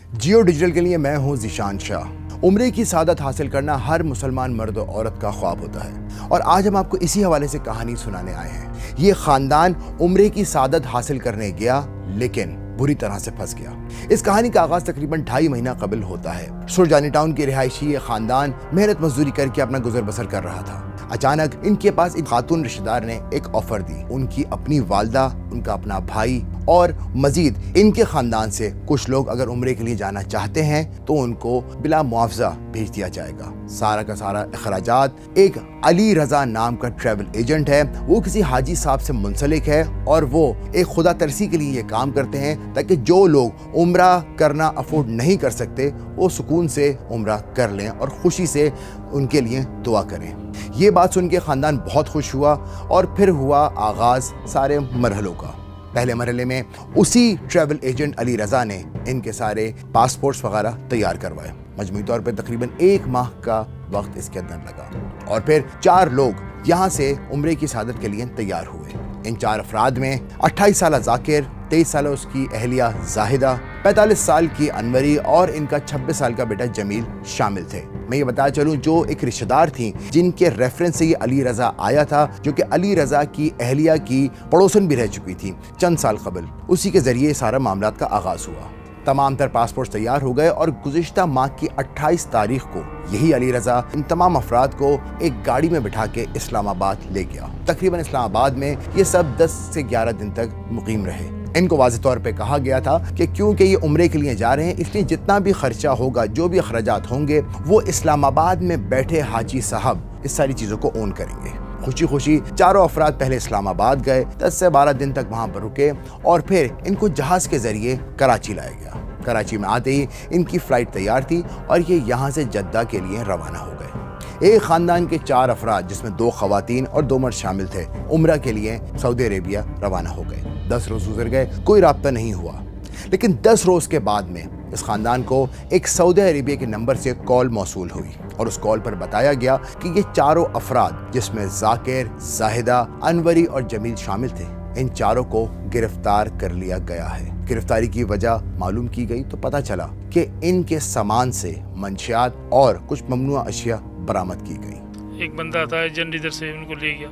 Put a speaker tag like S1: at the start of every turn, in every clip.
S1: जियो digital के लिए मैं हूं ज़ीशान शाह। उम्रे की सादत हासिल करना हर मुसलमान मर्द और औरत का ख्वाब होता है और आज हम आपको इसी हवाले से कहानी सुनाने आए हैं। ये खानदान उम्रे की सादत हासिल करने गया लेकिन बुरी तरह से फंस गया। इस कहानी का आगाज तकरीबन 2.5 महीना कबल होता है। सुरजानी टाउन के रिहायशी ये खानदान मेहनत मजदूरी करके अपना गुजर बसर कर रहा था। अचानक इनके पास एक खातून रिश्तेदार ने एक ऑफर दी। उनकी अपनी वालदा, उनका अपना भाई और मजीद इनके खानदान से कुछ लोग अगर उम्रे के लिए जाना चाहते हैं तो उनको बिला मुआवजा भेज दिया जाएगा। सारा का सारा अखराजात एक अली रजा नाम का ट्रैवल एजेंट है, वो किसी हाजी साहब से मुंसलिक है और वो एक खुदा तरसी के लिए ये काम करते हैं ताकि जो लोग उम्रा करना अफोर्ड नहीं कर सकते वो सुकून से उम्रा कर लें और खुशी से उनके लिए दुआ करें। ये बात सुन के खानदान बहुत खुश हुआ और फिर हुआ आगाज सारे मरहलों का। पहले मरहले में उसी ट्रैवल एजेंट अली रजा ने इनके सारे पासपोर्ट्स वगैरह तैयार करवाए। मजमूई तौर पर तकरीबन 1 माह का वक्त इसके अंदर लगा और फिर 4 लोग यहाँ से उम्रे की सादत के लिए तैयार हुए। इन 4 अफराद में 28 साल जाकिर, 23 साल उसकी अहलिया जाहिदा, 45 साल की अनवरी और इनका 26 साल का बेटा जमील शामिल थे। मैं ये बताया चलूं, जो एक रिश्तेदार थी जिनके रेफरेंस से ये अली रजा आया था, जो कि अली रजा की अहलिया की पड़ोसन भी रह चुकी थी चंद साल कबल, उसी के जरिए सारा मामला का आगाज हुआ। तमाम तर पासपोर्ट तैयार हो गए और गुज़िश्ता माह की 28 तारीख को यही अली रजा इन तमाम अफराद को एक गाड़ी में बिठा के इस्लामाबाद ले गया। तकरीबन इस्लामाबाद में ये सब 10 से 11 दिन तक मुकीम रहे। इनको वाज़ेह तौर पे कहा गया था कि क्योंकि ये उम्रे के लिए जा रहे हैं इसलिए जितना भी खर्चा होगा, जो भी अखराजात होंगे, वो इस्लामाबाद में बैठे हाजी साहब इस सारी चीज़ों को ओन करेंगे। खुशी खुशी चारों अफराद पहले इस्लामाबाद गए, 10 से 12 दिन तक वहाँ पर रुके और फिर इनको जहाज़ के ज़रिए कराची लाया गया। कराची में आते ही इनकी फ़्लाइट तैयार थी और ये यहाँ से जद्दा के लिए रवाना हो गए। एक ख़ानदान के 4 अफराद जिसमें 2 ख़वातीन और 2 मर्द शामिल थे उम्रा के लिए सऊदी अरेबिया रवाना हो गए। 10 रोज़ गुजर गए, कोई राब्ता नहीं हुआ, लेकिन 10 रोज़ के बाद में इस ख़ानदान को एक सऊदी अरेबिया के नंबर से कॉल मौसूल हुई और उस कॉल पर बताया गया कि ये चारों अफराद जिसमें जाकिर, जाहिदा, अनवरी और जमील शामिल थे, इन चारों को गिरफ्तार कर लिया गया है। गिरफ्तारी की वजह मालूम की गई तो पता चला कि इनके सामान से मंशियात और कुछ ममनुआ अशिया बरामद की गई।
S2: एक बंदा था एजेंट, इधर से उनको ले गया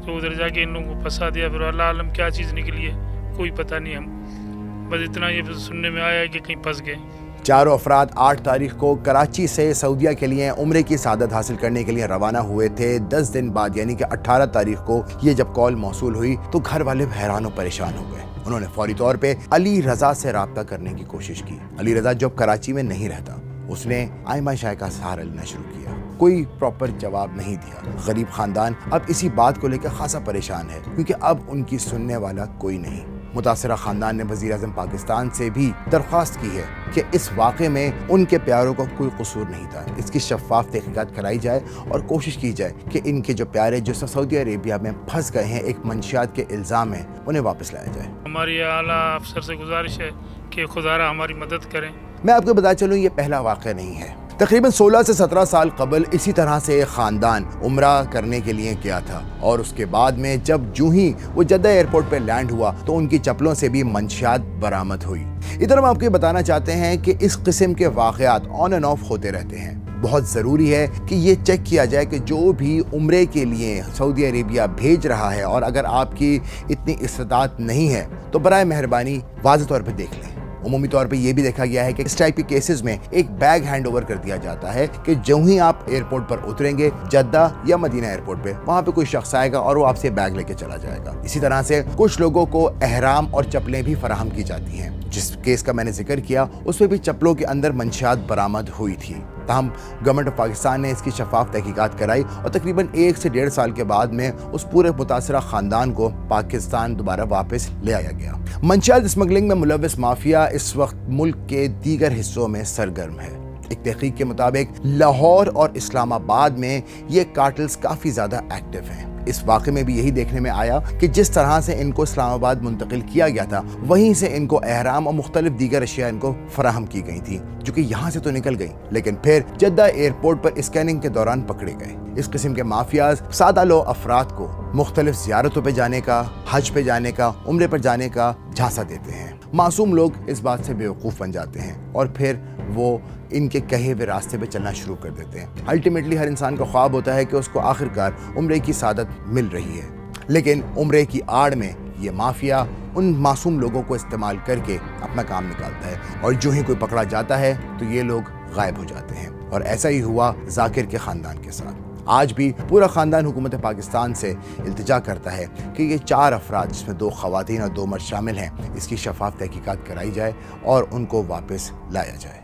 S2: तो उधर जाके इन लोगों को फंसा दिया। फिर अल्लाह आलम क्या चीज़ निकली है कोई पता नहीं, हम बस इतना ये सुनने में आया कि कहीं फंस गए।
S1: चारों अफराद 8 तारीख को कराची से सऊदीया के लिए उम्रे की सादत हासिल करने के लिए रवाना हुए थे। 10 दिन बाद यानी कि 18 तारीख को ये जब कॉल मौसूल हुई तो घर वाले हैरान और परेशान हो गए। उन्होंने फौरी तौर पे अली रजा से राब्ता करने की कोशिश की। अली रजा जो कराची में नहीं रहता, उसने आयमा शाह का सहारा लेना शुरू किया। कोई प्रॉपर जवाब नहीं दिया। गरीब खानदान अब इसी बात को लेकर खासा परेशान है क्योंकि अब उनकी सुनने वाला कोई नहीं। मुतासिरा खानदान ने वज़ीर आज़म पाकिस्तान से भी दरख्वास्त की है कि इस वाक़े में उनके प्यारों का कोई कसूर नहीं था, इसकी शफ़ाफ़ तहक़ीक़ात कराई जाए और कोशिश की जाए कि इनके जो प्यारे जो सऊदी अरेबिया में फंस गए हैं एक मंशियात के इल्ज़ाम में, उन्हें वापस लाया जाए।
S2: हमारी आला अफसर से गुजारिश है कि खुदारा हमारी मदद करें।
S1: मैं आपको बता चलूँ, ये पहला वाक़या नहीं है। तकरीबन 16 से 17 साल कबल इसी तरह से एक ख़ानदान उम्रा करने के लिए गया था और उसके बाद में जब जूं ही वो जद्दा एयरपोर्ट पर लैंड हुआ तो उनकी चप्पलों से भी मंशियात बरामद हुई। इधर हम आपको बताना चाहते हैं कि इस किस्म के वाक़यात ऑन एंड ऑफ होते रहते हैं। बहुत ज़रूरी है कि ये चेक किया जाए कि जो भी उम्रे के लिए सऊदी अरेबिया भेज रहा है और अगर आपकी इतनी इस्तात नहीं है तो बराए मेहरबानी वाज़ेह तौर पर देख लें। उमूमी तौर पे ये भी देखा गया है कि इस टाइप के केसेस में एक बैग हैंड ओवर कर दिया जाता है कि जो ही आप एयरपोर्ट पर उतरेंगे जद्दा या मदीना एयरपोर्ट पे, वहाँ पे कोई शख्स आएगा और वो आपसे बैग लेके चला जाएगा। इसी तरह से कुछ लोगों को एहराम और चप्पलें भी फराहम की जाती हैं। जिस केस का मैंने जिक्र किया उसमें भी चप्पलों के अंदर मंशियात बरामद हुई थी। तहम गवर्नमेंट ऑफ पाकिस्तान ने इसकी शफाफ तहकीकात कराई और तकरीबन 1 से 1.5 साल के बाद में उस पूरे मुतासरा खानदान को पाकिस्तान दोबारा वापस ले आया गया। मंशियात स्मगलिंग में मुलव्वस माफिया इस वक्त मुल्क के दीगर हिस्सों में सरगर्म है। एक तहकीक के मुताबिक लाहौर और इस्लामाबाद में ये कार्टल्स काफ़ी ज़्यादा एक्टिव हैं। इस वाक़े में भी यही देखने में आया कि जिस तरह से इनको इस्लामाबाद मुंतकिल किया गया था वहीं से इनको एहराम और मुख्तलिफ दीगर अशिया इनको फराहम की गई थी जो कि यहाँ से तो निकल गई लेकिन फिर जद्दा एयरपोर्ट पर स्कैनिंग के दौरान पकड़े गए। इस किस्म के माफियाज सादा लो अफराद को मुख्तलिफ ज़ियारतों पर जाने का, हज पे जाने का, उम्रे पर जाने का झांसा देते हैं। मासूम लोग इस बात से बेवकूफ़ बन जाते हैं और फिर वो इनके कहे हुए रास्ते पे चलना शुरू कर देते हैं। अल्टीमेटली हर इंसान का ख्वाब होता है कि उसको आखिरकार उम्रे की सादत मिल रही है, लेकिन उम्रे की आड़ में ये माफिया उन मासूम लोगों को इस्तेमाल करके अपना काम निकालता है और जो ही कोई पकड़ा जाता है तो ये लोग गायब हो जाते हैं। और ऐसा ही हुआ जाकिर के ख़ानदान के साथ। आज भी पूरा ख़ानदान हुकूमत पाकिस्तान से इल्तिजा करता है कि ये 4 अफराद जिसमें 2 ख़वातीन और 2 मर्द शामिल हैं, इसकी शफाफ तहकीकात कराई जाए और उनको वापस लाया जाए।